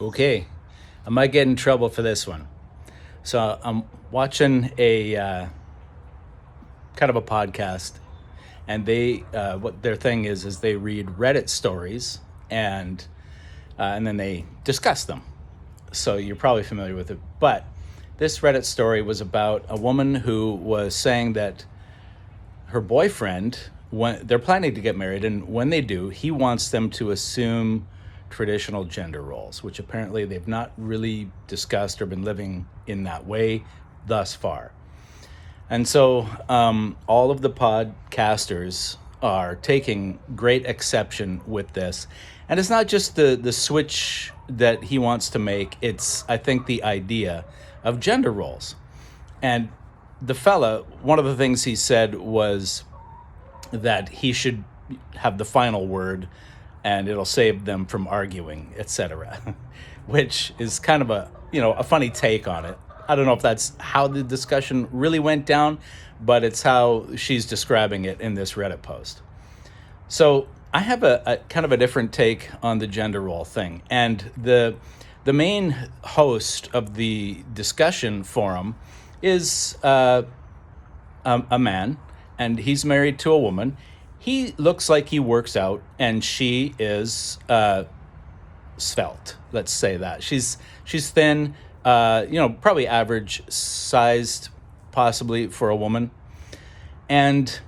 Okay, I might get in trouble for this one. So I'm watching a kind of a podcast, and they what their thing is they read Reddit stories and then they discuss them. So you're probably familiar with it. But this Reddit story was about a woman who was saying that her boyfriend, when they're planning to get married, and when they do, he wants them to assume traditional gender roles, which apparently they've not really discussed or been living in that way thus far. And so all of the podcasters are taking great exception with this. And it's not just the switch that he wants to make, it's, I think, the idea of gender roles. And the fella, one of the things he said was that he should have the final word and it'll save them from arguing, etc. Which is kind of a funny take on it. I don't know if that's how the discussion really went down, but it's how she's describing it in this Reddit post. So I have a kind of a different take on the gender role thing. And the main host of the discussion forum is a man, and he's married to a woman. He looks like he works out, and she is svelte. Let's say that she's thin, probably average sized, possibly for a woman. And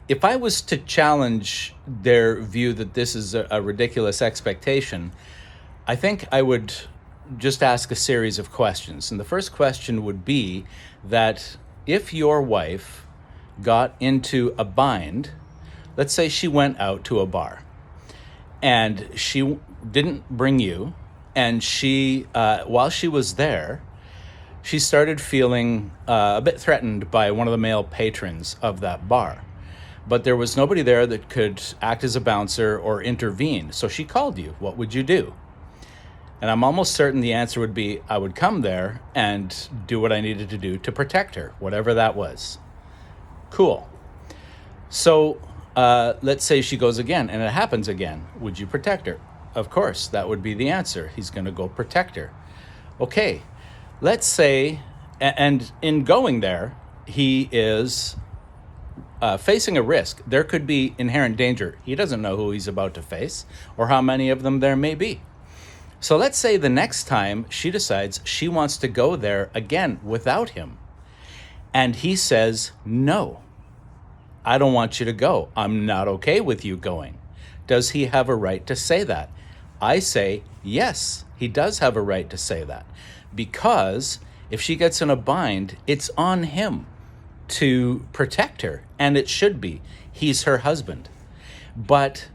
if I was to challenge their view that this is a ridiculous expectation, I think I would just ask a series of questions. And the first question would be that if your wife got into a bind, let's say she went out to a bar and she didn't bring you, and she, while she was there, she started feeling a bit threatened by one of the male patrons of that bar. But there was nobody there that could act as a bouncer or intervene. So she called you. What would you do? And I'm almost certain the answer would be, I would come there and do what I needed to do to protect her, whatever that was. Cool. So let's say she goes again and it happens again. Would you protect her? Of course, that would be the answer. He's going to go protect her. Okay, let's say, and in going there, he is facing a risk. There could be inherent danger. He doesn't know who he's about to face or how many of them there may be. So let's say the next time she decides she wants to go there again without him. And he says, no, I don't want you to go. I'm not okay with you going. Does he have a right to say that? I say, yes, he does have a right to say that. Because if she gets in a bind, it's on him to protect her, and it should be. He's her husband. But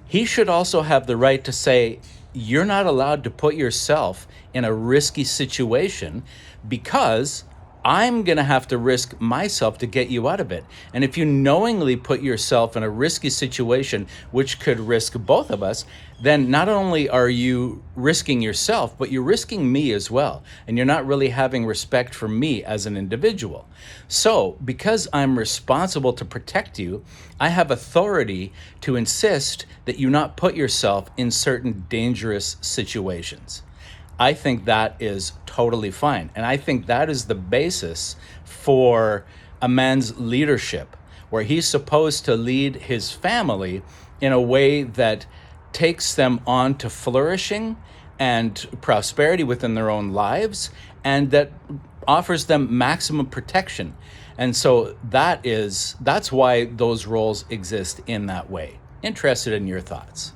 he should also have the right to say, you're not allowed to put yourself in a risky situation because I'm going to have to risk myself to get you out of it. And if you knowingly put yourself in a risky situation, which could risk both of us, then not only are you risking yourself, but you're risking me as well. And you're not really having respect for me as an individual. So because I'm responsible to protect you, I have authority to insist that you not put yourself in certain dangerous situations. I think that is totally fine. And I think that is the basis for a man's leadership, where he's supposed to lead his family in a way that takes them on to flourishing and prosperity within their own lives, and that offers them maximum protection. And so that's why those roles exist in that way. Interested in your thoughts.